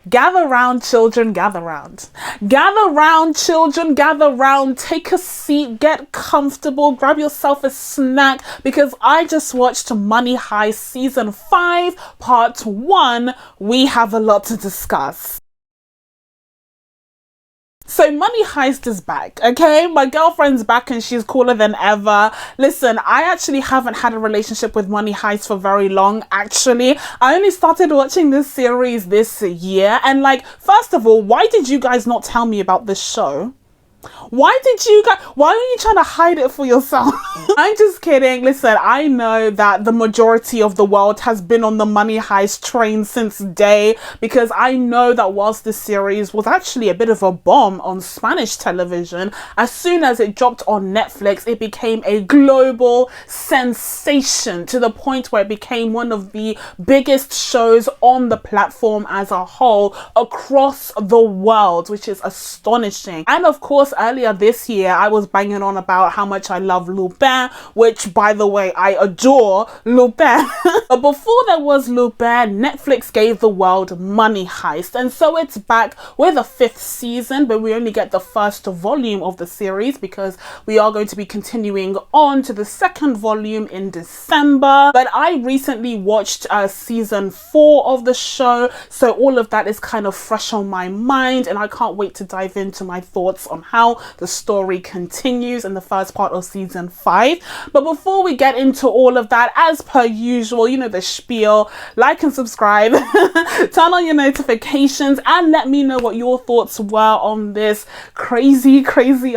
Gather round, children, gather round. Gather round, children, gather round. Take a seat, get comfortable, grab yourself a snack, because I just watched Money Heist Season 5, Part 1. We have a lot to discuss. So Money Heist is back, okay? My girlfriend's back and she's cooler than ever. Listen, I actually haven't had a relationship with Money Heist for very long, actually. I only started watching this series this year. And like, first of all, why did you guys not tell me about this show? Why are you trying to hide it for yourself? I'm just kidding. Listen, I know that the majority of the world has been on the Money Heist train since day, because I know that whilst this series was actually a bit of a bomb on Spanish television, as soon as it dropped on Netflix, it became a global sensation to the point where it became one of the biggest shows on the platform as a whole across the world, which is astonishing. And of course, earlier this year, I was banging on about how much I love Lupin, which, by the way, I adore Lupin. But before there was Lupin, Netflix gave the world Money Heist. And so it's back with a 5th season, but we only get the first volume of the series because we are going to be continuing on to the 2nd volume in December. But I recently watched season 4 of the show, so all of that is kind of fresh on my mind, and I can't wait to dive into my thoughts on how the story continues in the first part of season 5. But before we get into all of that, as per usual, you know the spiel: like and subscribe, turn on your notifications, and let me know what your thoughts were on this crazy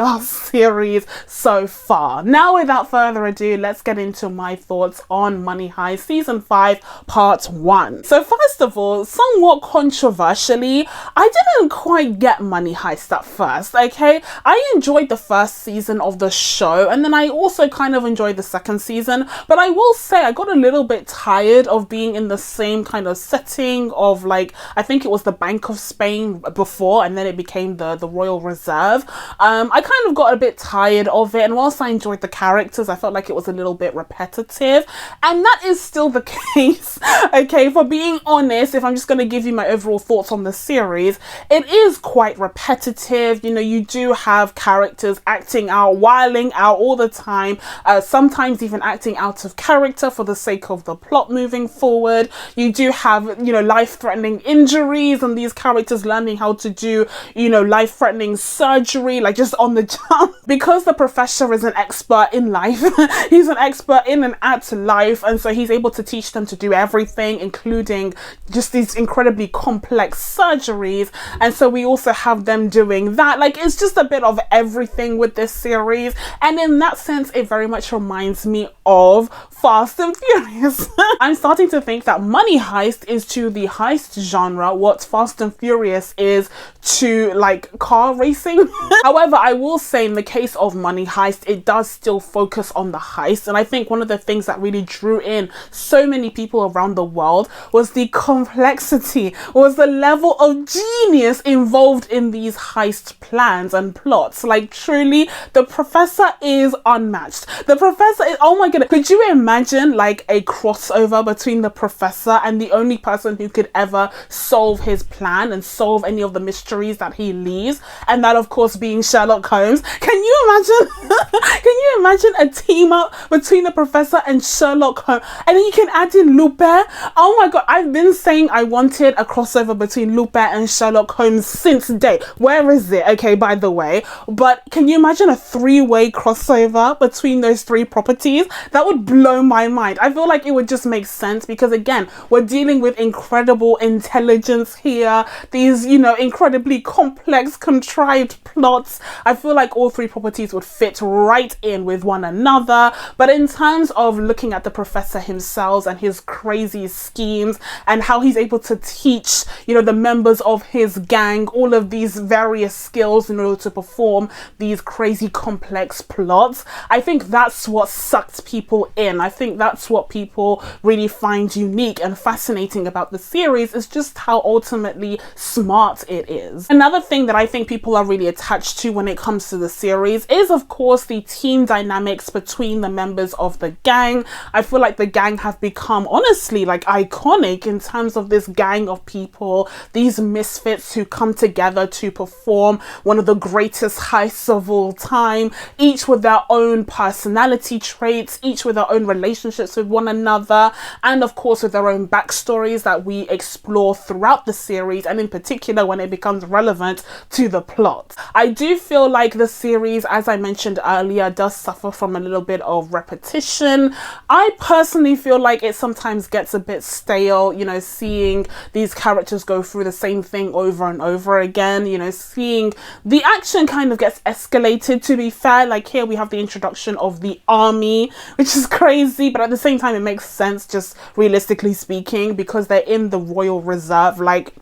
ass series so far. Now, without further ado, let's get into my thoughts on Money Heist season 5 part 1. So first of all, somewhat controversially, I didn't quite get Money Heist at first, okay? I enjoyed the first season of the show, and then I also kind of enjoyed the 2nd season, but I will say I got a little bit tired of being in the same kind of setting of, like, I think it was the Bank of Spain before, and then it became the Royal Reserve. I kind of got a bit tired of it, and whilst I enjoyed the characters, I felt like it was a little bit repetitive, and that is still the case, okay? For being honest, if I'm just going to give you my overall thoughts on the series, it is quite repetitive. You know, you do have characters acting out, wiling out all the time, sometimes even acting out of character for the sake of the plot moving forward. You do have, you know, life-threatening injuries, and these characters learning how to do, you know, life-threatening surgery, like just on the jump. Because the professor is an expert in life, he's an expert in and at life, and so he's able to teach them to do everything, including just these incredibly complex surgeries. And so we also have them doing that. Like, it's just a bit of everything with this series, and in that sense it very much reminds me of Fast and Furious. I'm starting to think that Money Heist is to the heist genre what Fast and Furious is to, like, car racing. However, I will say in the case of Money Heist, it does still focus on the heist, and I think one of the things that really drew in so many people around the world was the complexity, was the level of genius involved in these heist plans and plots. Like, truly, the professor is unmatched. The professor is, oh my goodness, could you imagine like a crossover between the professor and the only person who could ever solve his plan and solve any of the mysteries that he leaves, and that of course being Sherlock Holmes? Can you imagine? Can you imagine a team up between the professor and Sherlock Holmes, and then you can add in Lupin? Oh my god, I've been saying I wanted a crossover between Lupin and Sherlock Holmes since day. Where is it? Okay, by the way, but can you imagine a 3-way crossover between those 3 properties? That would blow my mind. I feel like it would just make sense, because again, we're dealing with incredible intelligence here, these, you know, incredibly complex, contrived plots. I feel like all 3 properties would fit right in with one another. But in terms of looking at the professor himself and his crazy schemes and how he's able to teach, you know, the members of his gang all of these various skills in order to perform these crazy complex plots. I think that's what sucked people in. I think that's what people really find unique and fascinating about the series, is just how ultimately smart it is. Another thing that I think people are really attached to when it comes to the series is, of course, the team dynamics between the members of the gang. I feel like the gang have become, honestly, like iconic in terms of this gang of people, these misfits who come together to perform one of the greatest heists of all time, each with their own personality traits, each with their own relationships with one another, and of course with their own backstories that we explore throughout the series, and in particular when it becomes relevant to the plot. I do feel like the series, as I mentioned earlier, does suffer from a little bit of repetition. I personally feel like it sometimes gets a bit stale, you know, seeing these characters go through the same thing over and over again, you know, seeing the action kind of gets escalated, to be fair. Like here we have the introduction of the army, which is crazy, but at the same time it makes sense, just realistically speaking, because they're in the Royal Reserve. Like,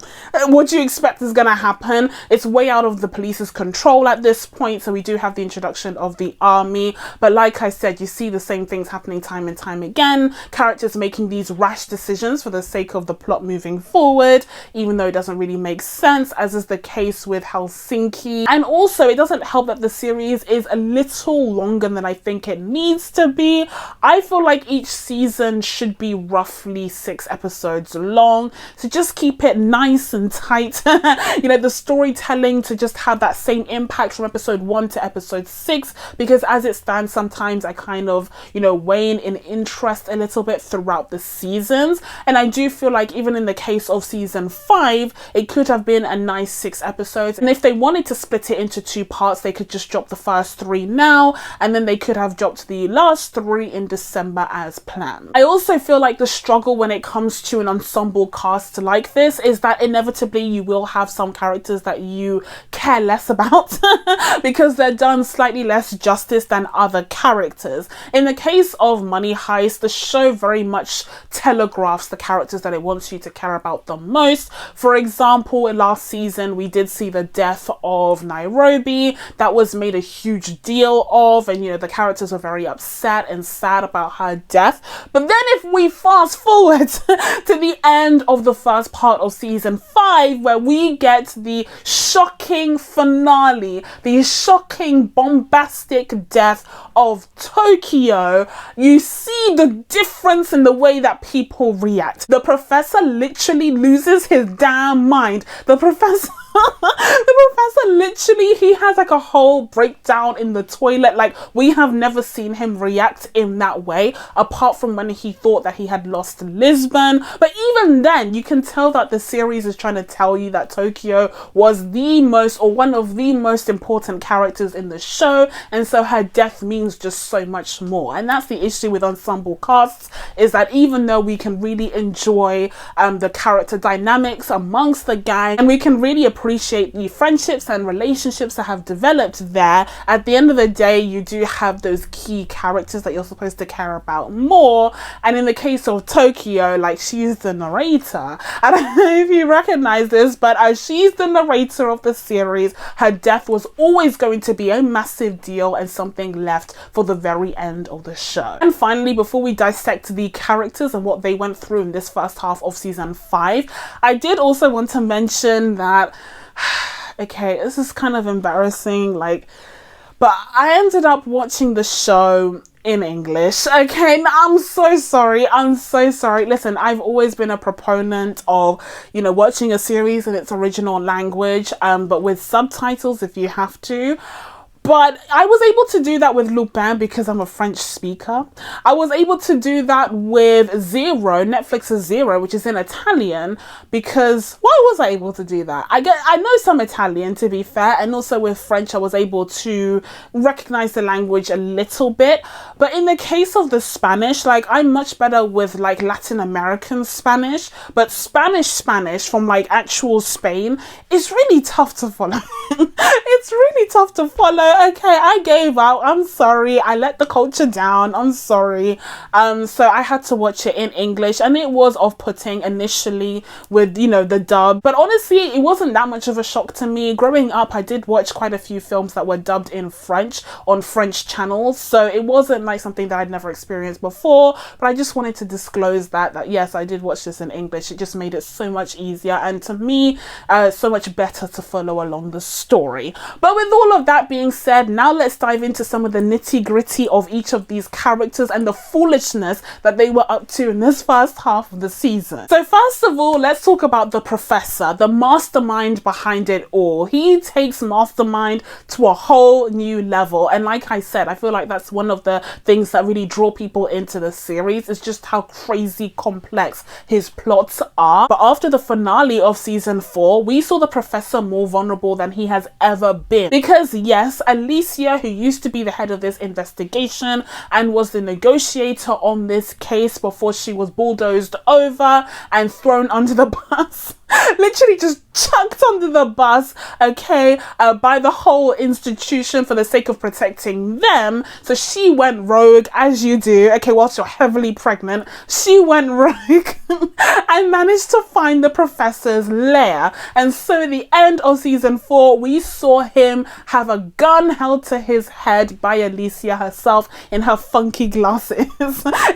what do you expect is gonna happen? It's way out of the police's control at this point, so we do have the introduction of the army, but like I said, you see the same things happening time and time again, characters making these rash decisions for the sake of the plot moving forward, even though it doesn't really make sense, as is the case with Helsinki. And also it doesn't help that the series is a little longer than I think it needs to be. I feel like each season should be roughly 6 episodes long, so just keep it nice and tight. You know, the storytelling to just have that same impact from episode 1 to episode 6, because as it stands, sometimes I kind of, you know, wane in interest a little bit throughout the seasons, and I do feel like even in the case of season 5, it could have been a nice 6 episodes, and if they wanted to split it into 2 parts, they could just drop the first 3 now, and then they could have dropped the last 3 in December as planned. I also feel like the struggle when it comes to an ensemble cast like this is that inevitably you will have some characters that you care less about because they're done slightly less justice than other characters. In the case of Money Heist, the show very much telegraphs the characters that it wants you to care about the most. For example, last season we did see the death of Nairobi. That was made a huge deal of, and you know, the characters were very upset and sad about her death. But then if we fast forward to the end of the first part of season 5, where we get the shocking finale, the shocking bombastic death of Tokyo, you see the difference in the way that people react. The professor literally loses his damn mind. The professor literally, he has like a whole breakdown in the toilet. Like, we have never seen him react in that way, apart from when he thought that he had lost Lisbon. But even then, you can tell that the series is trying to tell you that Tokyo was the most, or one of the most important characters in the show, and so her death means just so much more. And that's the issue with ensemble casts, is that even though we can really enjoy the character dynamics amongst the gang, and we can really appreciate the friendships and relationships that have developed there, at the end of the day you do have those key characters that you're supposed to care about more. And in the case of Tokyo, like, she's the narrator. I don't know if you recognize this, but as she's the narrator of the series, her death was always going to be a massive deal and something left for the very end of the show. And finally, before we dissect the characters and what they went through in this first half of season 5, I did also want to mention that okay, this is kind of embarrassing, like, but I ended up watching the show in English. Okay, I'm so sorry. Listen, I've always been a proponent of, you know, watching a series in its original language, but with subtitles if you have to. But I was able to do that with Lupin because I'm a French speaker. I was able to do that with Zero, Netflix's Zero, which is in Italian, because why was I able to do that? I know some Italian, to be fair, and also with French I was able to recognize the language a little bit. But in the case of the Spanish, like, I'm much better with like Latin American Spanish, but Spanish from like actual Spain is really tough to follow. It's really tough to follow. Okay, I gave up. I'm sorry. I let the culture down. I'm sorry. So I had to watch it in English, and it was off-putting initially with, you know, the dub. But honestly, it wasn't that much of a shock to me. Growing up, I did watch quite a few films that were dubbed in French on French channels, so it wasn't like something that I'd never experienced before. But I just wanted to disclose that yes, I did watch this in English. It just made it so much easier, and to me, so much better to follow along the story. But with all of that being said, now let's dive into some of the nitty-gritty of each of these characters and the foolishness that they were up to in this first half of the season. So first of all, let's talk about the Professor, the mastermind behind it all. He takes Mastermind to a whole new level, and like I said, I feel like that's one of the things that really draw people into the series, is just how crazy complex his plots are. But after the finale of season 4, we saw the Professor more vulnerable than he has ever been, because yes, Alicia, who used to be the head of this investigation and was the negotiator on this case before she was bulldozed over and thrown under the bus, literally just chucked under the bus, okay, by the whole institution for the sake of protecting them. So she went rogue, as you do, okay, whilst you're heavily pregnant. She went rogue and managed to find the Professor's lair. And so at the end of season 4, we saw him have a gun held to his head by Alicia herself in her funky glasses,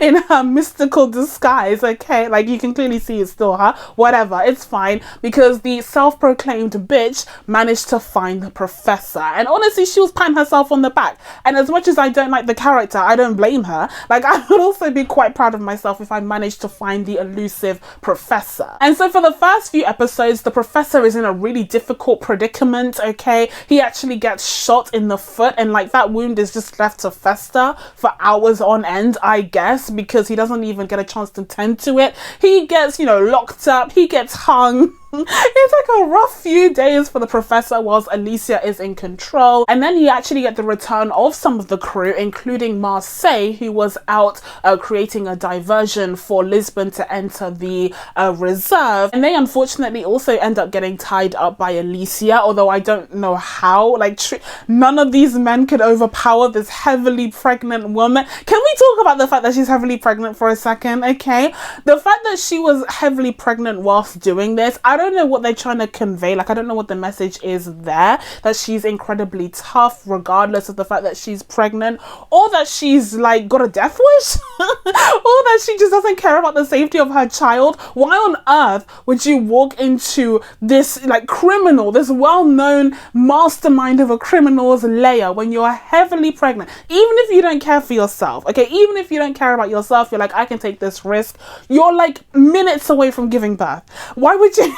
in her mystical disguise, okay, like you can clearly see it's still her, whatever, it's fine, because the self-proclaimed bitch managed to find the Professor. And honestly, she was patting herself on the back, and as much as I don't like the character, I don't blame her. Like, I would also be quite proud of myself if I managed to find the elusive Professor. And so for the first few episodes, the Professor is in a really difficult predicament, okay? He actually gets shot in the foot, and like that wound is just left to fester for hours on end, I guess, because he doesn't even get a chance to tend to it. He gets, you know, locked up, he gets hung. It's like a rough few days for the Professor whilst Alicia is in control. And then you actually get the return of some of the crew, including Marseille, who was out creating a diversion for Lisbon to enter the reserve. And they unfortunately also end up getting tied up by Alicia, although I don't know how. Like, none of these men could overpower this heavily pregnant woman. Can we talk about the fact that she's heavily pregnant for a second, okay? The fact that she was heavily pregnant whilst doing this, I don't know what they're trying to convey. Like, I don't know what the message is there, that she's incredibly tough regardless of the fact that she's pregnant, or that she's like got a death wish, or that she just doesn't care about the safety of her child. Why on earth would you walk into this like criminal, this well-known mastermind of a criminal's lair when you're heavily pregnant? Even if you don't care for yourself, okay, even if you don't care about yourself, you're like, I can take this risk. You're like minutes away from giving birth. Why would you?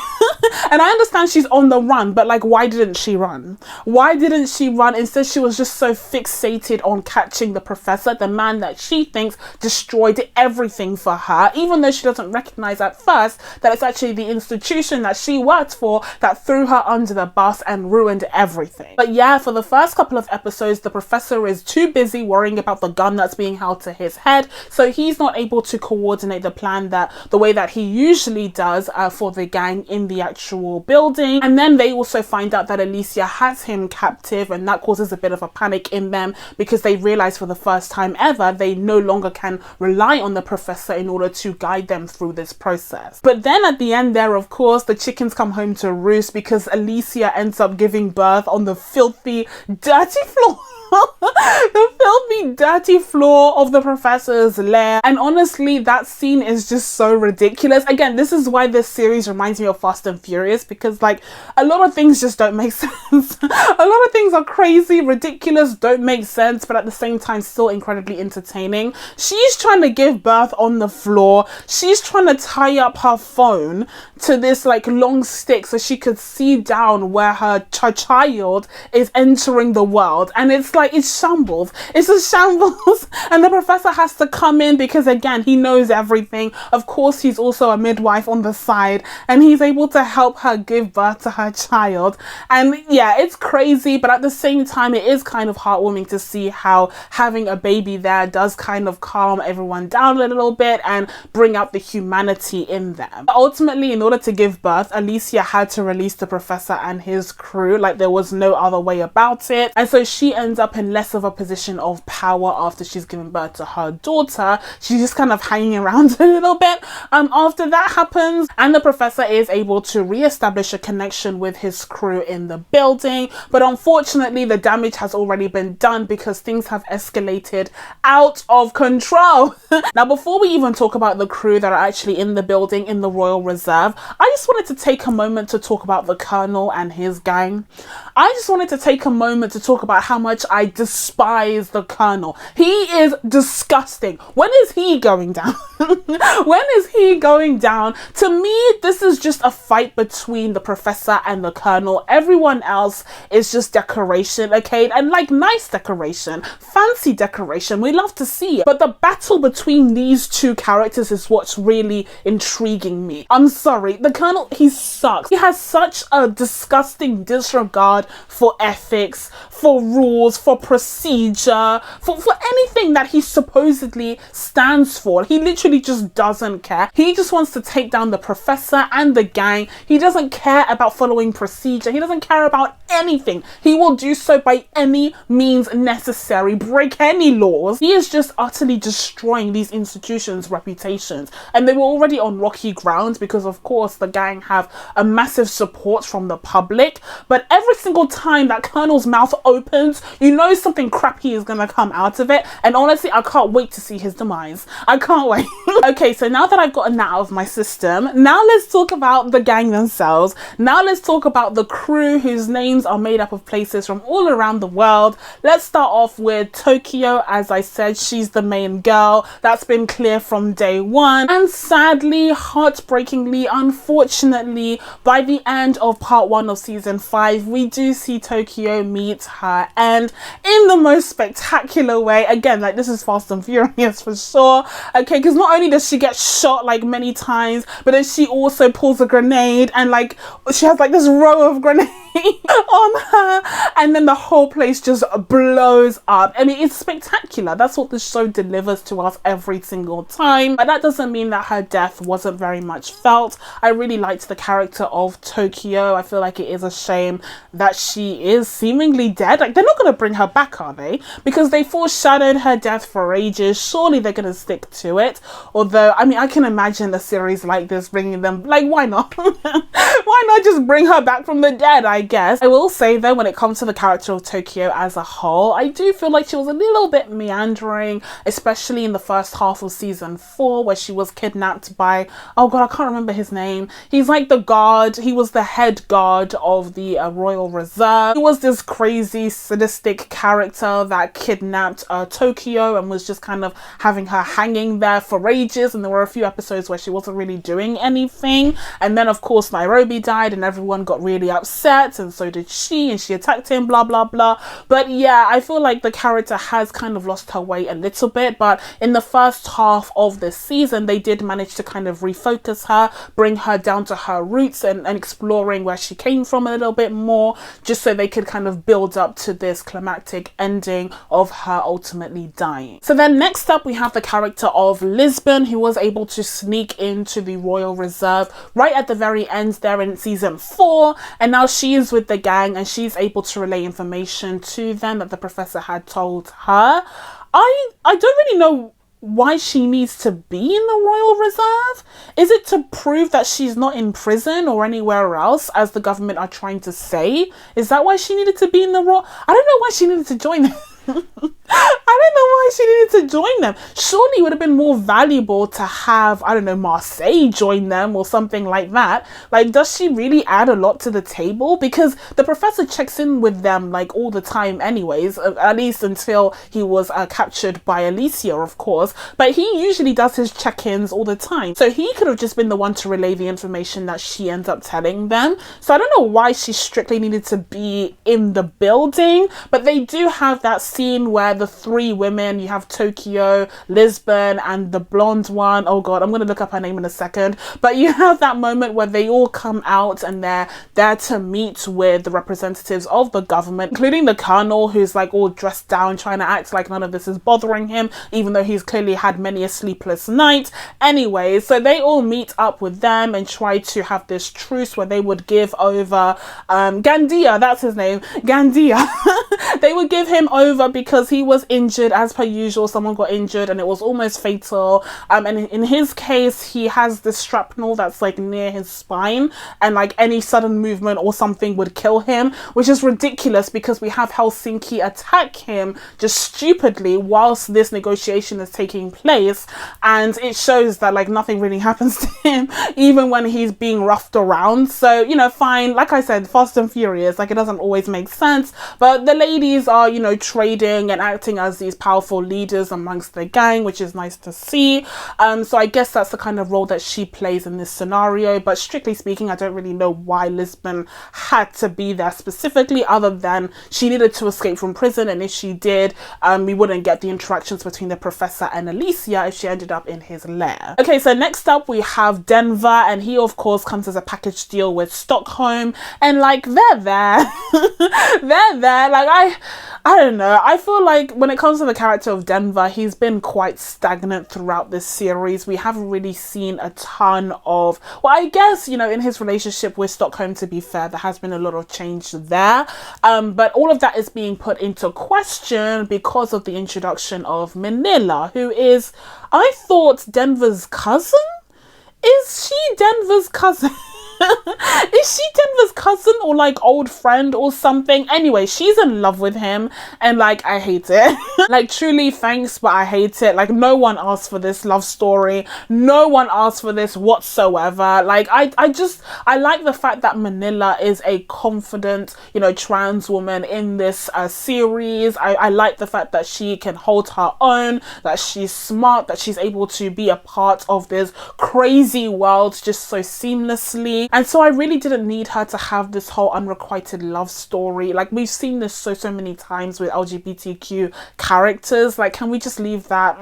And I understand she's on the run, but like, why didn't she run? Why didn't she run? Instead, she was just so fixated on catching the Professor, the man that she thinks destroyed everything for her, even though she doesn't recognize at first that it's actually the institution that she worked for that threw her under the bus and ruined everything. But yeah, for the first couple of episodes, the Professor is too busy worrying about the gun that's being held to his head, so he's not able to coordinate the plan the way that he usually does for the gang in the actual building. And then they also find out that Alicia has him captive, and that causes a bit of a panic in them because they realize for the first time ever they no longer can rely on the Professor in order to guide them through this process. But then at the end there, of course, the chickens come home to roost because Alicia ends up giving birth on the filthy, dirty floor. The filthy, dirty floor of the Professor's lair. And honestly, that scene is just so ridiculous. Again, this is why this series reminds me of Fast and Furious, because like a lot of things just don't make sense. A lot of things are crazy, ridiculous, don't make sense, but at the same time still incredibly entertaining. She's trying to give birth on the floor. She's trying to tie up her phone to this like long stick so she could see down where her child is entering the world. And it's like, it's shambles. It's a shambles. And the professor has to come in because, again, he knows everything. Of course, he's also a midwife on the side, and he's able to help her give birth to her child. And yeah, it's crazy, but at the same time, it is kind of heartwarming to see how having a baby there does kind of calm everyone down a little bit and bring out the humanity in them. But ultimately, in order to give birth, Alicia had to release the professor and his crew. Like, there was no other way about it. And so she ends up in less of a position of power after she's given birth to her daughter. She's just kind of hanging around a little bit after that happens, and the professor is able to re-establish a connection with his crew in the building. But unfortunately, the damage has already been done because things have escalated out of control. Now, before we even talk about the crew that are actually in the building in the Royal Reserve, I just wanted to take a moment to talk about the Colonel and his gang. I just wanted to take a moment to talk about how much I despise the Colonel. He is disgusting. When is he going down? When is he going down? To me, this is just a fight between the professor and the Colonel. Everyone else is just decoration, okay? And like, nice decoration, fancy decoration. We love to see it. But the battle between these two characters is what's really intriguing me. I'm sorry, the Colonel, he sucks. He has such a disgusting disregard for ethics, for rules, for procedure, for anything that he supposedly stands for. He literally just doesn't care. He just wants to take down the professor and the gang. He doesn't care about following procedure. He doesn't care about anything. He will do so by any means necessary, break any laws. He is just utterly destroying these institutions' reputations. And they were already on rocky ground because, of course, the gang have a massive support from the public. But every single time that Colonel's mouth opens, you know something crappy is gonna come out of it. And honestly, I can't wait to see his demise. I can't wait. Okay, so now that I've gotten that out of my system, now let's talk about the gang themselves. Now let's talk about the crew whose names are made up of places from all around the world. Let's start off with Tokyo. As I said, she's the main girl. That's been clear from day one. And sadly, heartbreakingly, unfortunately, by the end of part 1 of season 5, we do see Tokyo meet her end in the most spectacular way. Again, like, this is Fast and Furious for sure. Okay, because not only does she get shot like many times, but then she also pulls a grenade, and like, she has like this row of grenades on her, and then the whole place just blows up. I mean, it's spectacular. That's what the show delivers to us every single time. But that doesn't mean that her death wasn't very much felt. I really liked the character of Tokyo. I feel like it is a shame that she is seemingly dead. Like, they're not going to bring her back, are they? Because they foreshadowed her death for ages. Surely they're going to stick to it. Although, I mean, I can imagine a series like this bringing them, like, why not? Why not just bring her back from the dead, I guess? I will say, though, when it comes to the character of Tokyo as a whole, I do feel like she was a little bit meandering, especially in the first half of season 4, where she was kidnapped by, oh god, I can't remember his name. He's like the guard. He was the head guard of the Royal Reserve. He was this crazy, sadistic character that kidnapped Tokyo and was just kind of having her hanging there for ages. And there were a few episodes where she wasn't really doing anything. And then, of course, Nairobi died and everyone got really upset, and so did she, and she attacked him, blah blah blah. But yeah, I feel like the character has kind of lost her way a little bit, but in the first half of the season they did manage to kind of refocus her, bring her down to her roots, and exploring where she came from a little bit more, just so they could kind of build up to this climactic ending of her ultimately dying. So then next up we have the character of Lisbon, who was able to sneak into the Royal Reserve right at the very end there in season 4, and now she is with the gang and she's able to relay information to them that the professor had told her. I don't really know why she needs to be in the Royal Reserve. Is it to prove that she's not in prison or anywhere else, as the government are trying to say? Is that why she needed to be in the Royal? I don't know why she needed to join I don't know why she needed to join them. Surely it would have been more valuable to have, I don't know, Marseille join them or something like that. Like, does she really add a lot to the table? Because the professor checks in with them like all the time anyways, at least until he was captured by Alicia, of course. But he usually does his check-ins all the time. So he could have just been the one to relay the information that she ends up telling them. So I don't know why she strictly needed to be in the building, but they do have that scene where the three women, you have Tokyo, Lisbon, and the blonde one. Oh god, I'm gonna look up her name in a second. But you have that moment where they all come out and they're there to meet with the representatives of the government, including the colonel, who's like all dressed down, trying to act like none of this is bothering him, even though he's clearly had many a sleepless night. Anyway, so they all meet up with them and try to have this truce where they would give over Gandia, that's his name, Gandia. They would give him over because he was injured as per usual. Someone got injured and it was almost fatal. And in his case, he has this shrapnel that's like near his spine, and like any sudden movement or something would kill him, which is ridiculous because we have Helsinki attack him just stupidly whilst this negotiation is taking place, and it shows that like nothing really happens to him even when he's being roughed around. So, you know, fine, like I said, Fast and Furious, like it doesn't always make sense, but the ladies are, you know, trading and acting as these powerful leaders amongst the gang, which is nice to see. So I guess that's the kind of role that she plays in this scenario, but strictly speaking, I don't really know why Lisbon had to be there specifically, other than she needed to escape from prison, and if she did, we wouldn't get the interactions between the professor and Alicia if she ended up in his lair. Okay, so next up we have Denver, and he of course comes as a package deal with Stockholm, and like they're there. They're there. Like I don't know, I feel like when it comes to the character of Denver, he's been quite stagnant throughout this series. We haven't really seen a ton of, well, I guess, you know, in his relationship with Stockholm, to be fair, there has been a lot of change there, but all of that is being put into question because of the introduction of Manila, who is, I thought, Denver's cousin? Is she Denver's cousin? Is she Denver's cousin or like old friend or something? Anyway, she's in love with him and like I hate it. Like truly thanks, but I hate it. Like no one asked for this love story. No one asked for this whatsoever. Like I like the fact that Manila is a confident, you know, trans woman in this series. I like the fact that she can hold her own, that she's smart, that she's able to be a part of this crazy world just so seamlessly. And so I really didn't need her to have this whole unrequited love story. Like we've seen this so many times with LGBTQ characters. Like, can we just leave that?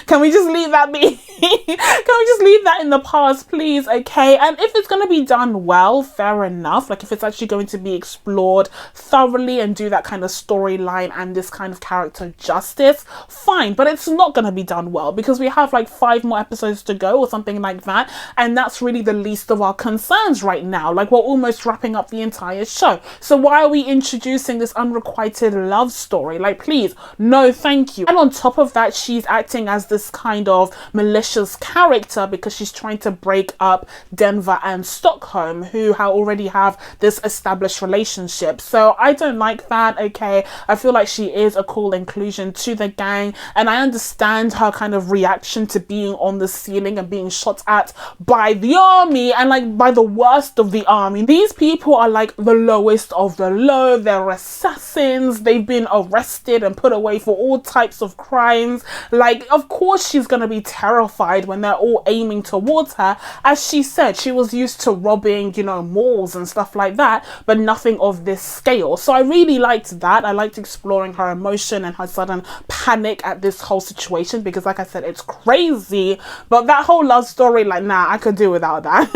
Can we just leave that be? Can we just leave that in the past, please? Okay. And if it's going to be done well, fair enough. Like if it's actually going to be explored thoroughly and do that kind of storyline and this kind of character justice, fine. But it's not going to be done well because we have like 5 more episodes to go or something like that. And that's really the least of our concerns right now. Like we're almost wrapping up the entire show. So why are we introducing this unrequited love story? Like please, no thank you. And on top of that, she's acting as this kind of malicious character because she's trying to break up Denver and Stockholm, who already have this established relationship. So I don't like that. Okay, I feel like she is a cool inclusion to the gang, and I understand her kind of reaction to being on the ceiling and being shot at by the army and like by the worst of the army. These people are like the lowest of the low. They're assassins. They've been arrested and put away for all types of crimes. Like, of course she's gonna be terrified when they're all aiming towards her. As she said, she was used to robbing, you know, malls and stuff like that, but nothing of this scale. So I really liked that. I liked exploring her emotion and her sudden panic at this whole situation because, like I said, it's crazy. But that whole love story, like, nah, I could do without that.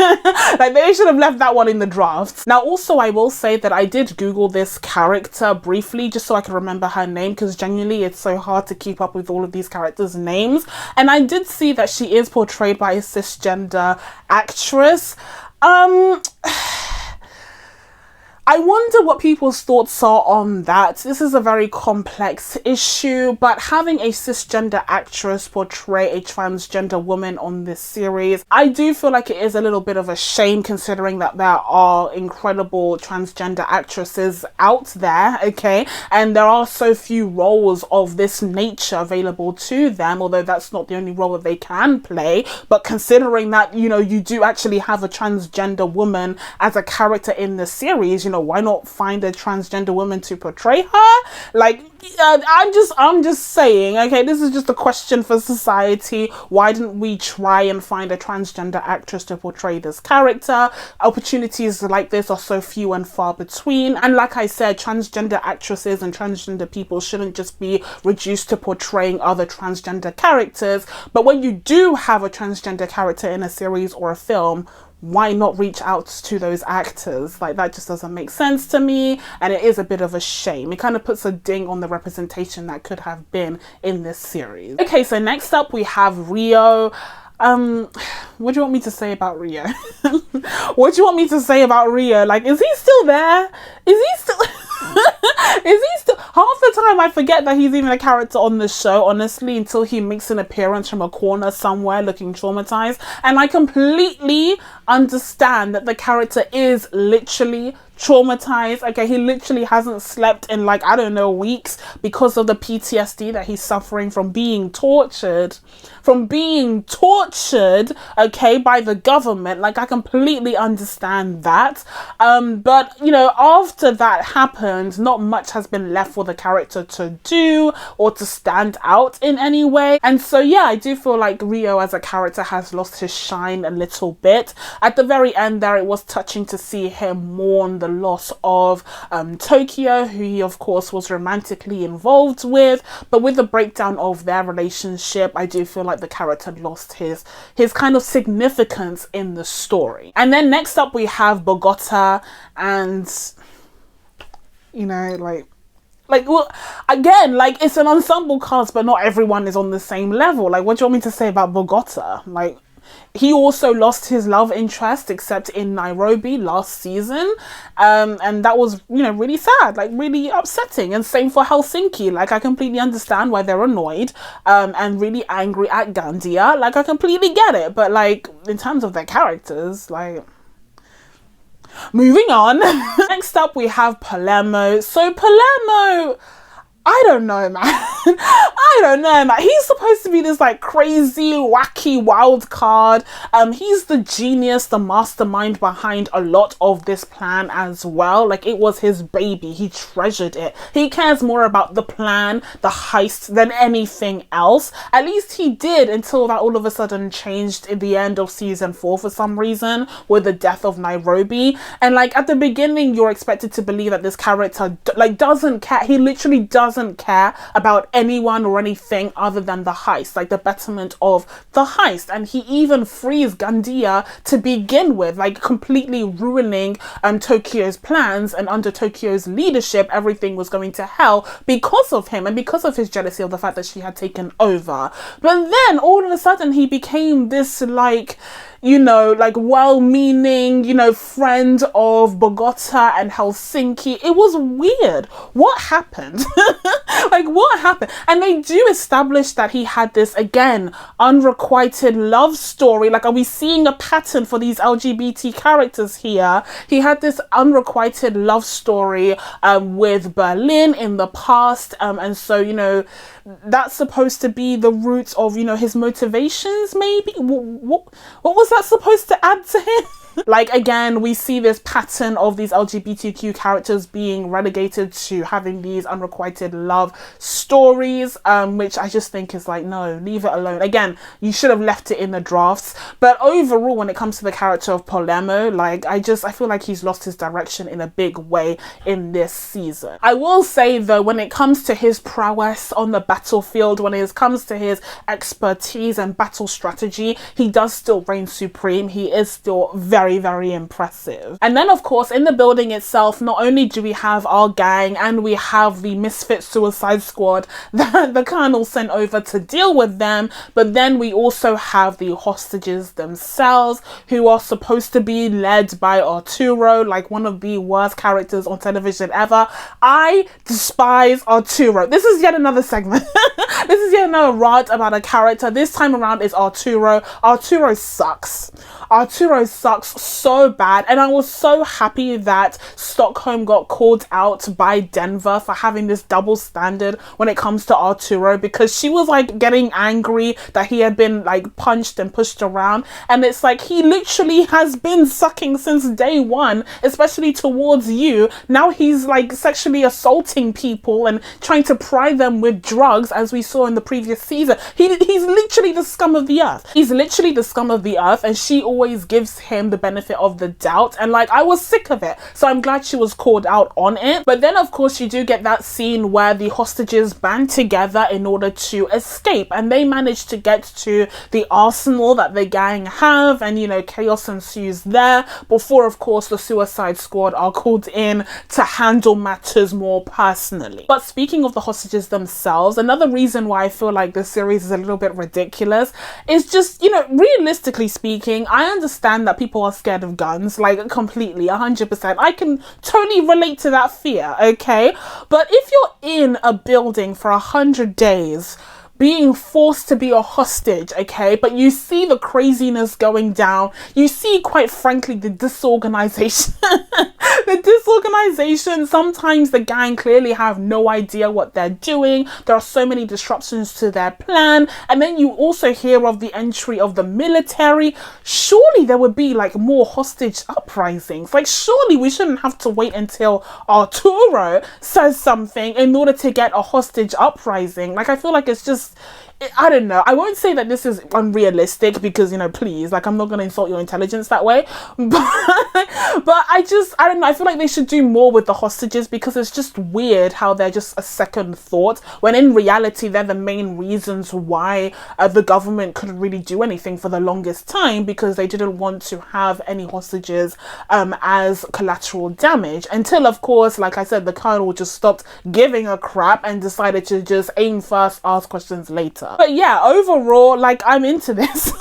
Like they should have left that one in the drafts. Now also I will say that I did Google this character briefly just so I could remember her name, because genuinely it's so hard to keep up with all of these characters' names, and I did see that she is portrayed by a cisgender actress. I I wonder what people's thoughts are on that. This is a very complex issue, but having a cisgender actress portray a transgender woman on this series, I do feel like it is a little bit of a shame, considering that there are incredible transgender actresses out there, okay? And there are so few roles of this nature available to them, although that's not the only role that they can play. But considering that, you know, you do actually have a transgender woman as a character in the series, you know, why not find a transgender woman to portray her? Like, I'm just saying, okay, this is just a question for society. Why didn't we try and find a transgender actress to portray this character? Opportunities like this are so few and far between. And like I said, transgender actresses and transgender people shouldn't just be reduced to portraying other transgender characters. But when you do have a transgender character in a series or a film, why not reach out to those actors? Like, that just doesn't make sense to me, and it is a bit of a shame. It kind of puts a ding on the representation that could have been in this series. Okay, so next up we have Rio. What do you want me to say about Rio? What do you want me to say about Rio? Like, is he still there? Is he still... Is he still... Half the time I forget that he's even a character on the show, honestly, until he makes an appearance from a corner somewhere looking traumatized. And I completely understand that the character is literally traumatized. Okay, he literally hasn't slept in, like, I don't know, weeks because of the PTSD that he's suffering from being tortured. Okay, by the government. Like, I completely understand that. But, you know, after that happened, not much has been left for the character to do or to stand out in any way. And so, yeah, I do feel like Rio as a character has lost his shine a little bit. At the very end there, it was touching to see him mourn the loss of Tokyo, who he of course was romantically involved with. But with the breakdown of their relationship, I do feel like the character lost his kind of significance in the story. And then next up we have Bogota, and you know, well, again, like, it's an ensemble cast, but not everyone is on the same level. Like, what do you want me to say about Bogota? Like, he also lost his love interest, except in Nairobi last season. And that was, you know, really sad, like really upsetting. And same for Helsinki. Like, I completely understand why they're annoyed and really angry at Gandia. Like, I completely get it. But, like, in terms of their characters, like... Moving on. Next up, we have Palermo. So Palermo... I don't know, man. He's supposed to be this, like, crazy, wacky, wild card. He's the genius, the mastermind behind a lot of this plan as well. Like, it was his baby. He treasured it. He cares more about the plan, the heist, than anything else. At least he did, until that all of a sudden changed in the end of season 4 for some reason, with the death of Nairobi. And, like, at the beginning, you're expected to believe that this character, like, doesn't care. He literally doesn't care about anyone or anything other than the heist, like the betterment of the heist. And he even frees Gandia to begin with, like completely ruining Tokyo's plans. And under Tokyo's leadership, everything was going to hell because of him and because of his jealousy of the fact that she had taken over. But then all of a sudden he became this, like, you know, like well-meaning, you know, friend of Bogota and Helsinki. It was weird. What happened? Like, what happened? And they do establish that he had this, again, unrequited love story. Like, are we seeing a pattern for these LGBT characters here? He had this unrequited love story with Berlin in the past. And so, you know, that's supposed to be the roots of, you know, his motivations, maybe? What was that supposed to add to him? Like, again, we see this pattern of these LGBTQ characters being relegated to having these unrequited love stories, which I just think is like, no, leave it alone. Again, you should have left it in the drafts. But overall, when it comes to the character of Palermo, like, I feel like he's lost his direction in a big way in this season. I will say, though, when it comes to his prowess on the battlefield, when it comes to his expertise and battle strategy, he does still reign supreme. He is still very very, very impressive. And then of course in the building itself, not only do we have our gang and we have the misfit suicide squad that the colonel sent over to deal with them, but then we also have the hostages themselves, who are supposed to be led by Arturo, like one of the worst characters on television ever. I despise Arturo. This is yet another segment. This is yet another rant about a character. This time around is Arturo. Arturo sucks. Arturo sucks so bad, and I was so happy that Stockholm got called out by Denver for having this double standard when it comes to Arturo, because she was like getting angry that he had been like punched and pushed around, and it's like he literally has been sucking since day one, especially towards you. Now he's like sexually assaulting people and trying to pry them with drugs, as we saw in the previous season. He's literally the scum of the earth. He's literally the scum of the earth, and she always gives him the benefit of the doubt, and like I was sick of it, so I'm glad she was called out on it. But then of course you do get that scene where the hostages band together in order to escape, and they manage to get to the arsenal that the gang have, and you know, chaos ensues there before of course the Suicide Squad are called in to handle matters more personally. But speaking of the hostages themselves, another reason why I feel like this series is a little bit ridiculous is just, you know, realistically speaking, I understand that people are scared of guns, like completely, 100%. I can totally relate to that fear, okay? But if you're in a building for 100 days, being forced to be a hostage, okay, but you see the craziness going down, you see, quite frankly, the disorganization. The disorganization. Sometimes the gang clearly have no idea what they're doing. There are so many disruptions to their plan, and then you also hear of the entry of the military. Surely there would be like more hostage uprisings. Like surely we shouldn't have to wait until Arturo says something in order to get a hostage uprising. Like I feel like it's just, I don't know. I won't say that this is unrealistic because, you know, please, like I'm not going to insult your intelligence that way. But I don't know. I feel like they should do more with the hostages, because it's just weird how they're just a second thought when in reality they're the main reasons why the government couldn't really do anything for the longest time, because they didn't want to have any hostages as collateral damage, until of course, like I said, the colonel just stopped giving a crap and decided to just aim first, ask questions later. But yeah, overall, like I'm into this.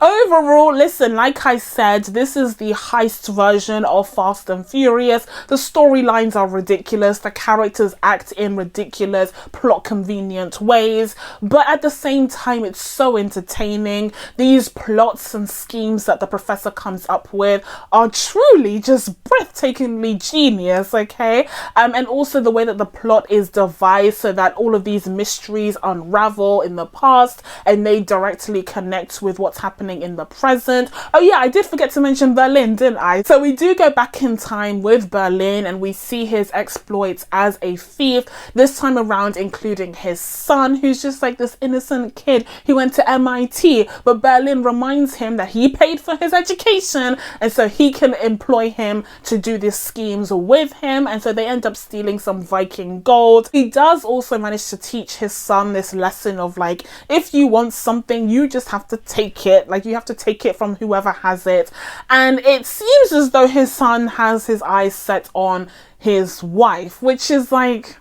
Overall, listen, like I said, this is the heist version of Fast and Furious. The storylines are ridiculous, the characters act in ridiculous, plot convenient ways, but at the same time it's so entertaining. These plots and schemes that the professor comes up with are truly just breathtakingly genius, okay? And also the way that the plot is devised so that all of these mysteries unravel in the past and they directly connect with what's happening in the present. Oh yeah, I did forget to mention Berlin, didn't I? So we do go back in time with Berlin and we see his exploits as a thief, this time around including his son, who's just like this innocent kid who went to MIT, but Berlin reminds him that he paid for his education and so he can employ him to do these schemes with him, and so they end up stealing some Viking gold. He does also manage to teach his son this lesson of like, if you want something, you just have to take it. Like you have to take it from whoever has it. And it seems as though his son has his eyes set on his wife, which is like,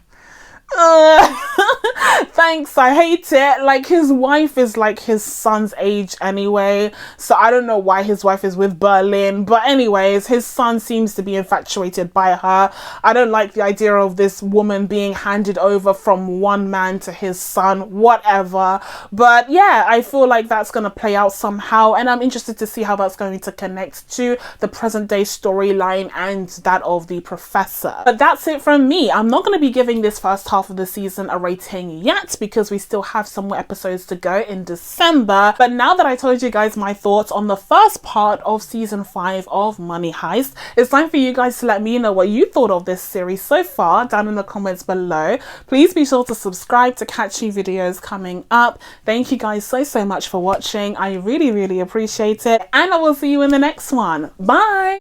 thanks, I hate it. Like his wife is like his son's age anyway, so I don't know why his wife is with Berlin, but anyways, his son seems to be infatuated by her. I don't like the idea of this woman being handed over from one man to his son, whatever, but yeah, I feel like that's gonna play out somehow, and I'm interested to see how that's going to connect to the present day storyline and that of the professor. But that's it from me. I'm not going to be giving this first half of the season a rating yet because we still have some more episodes to go in December, but now that I told you guys my thoughts on the first part of season 5 of Money Heist, it's time for you guys to let me know what you thought of this series so far down in the comments below. Please be sure to subscribe to catch new videos coming up. Thank you guys so much for watching. I really appreciate it, and I will see you in the next one. Bye.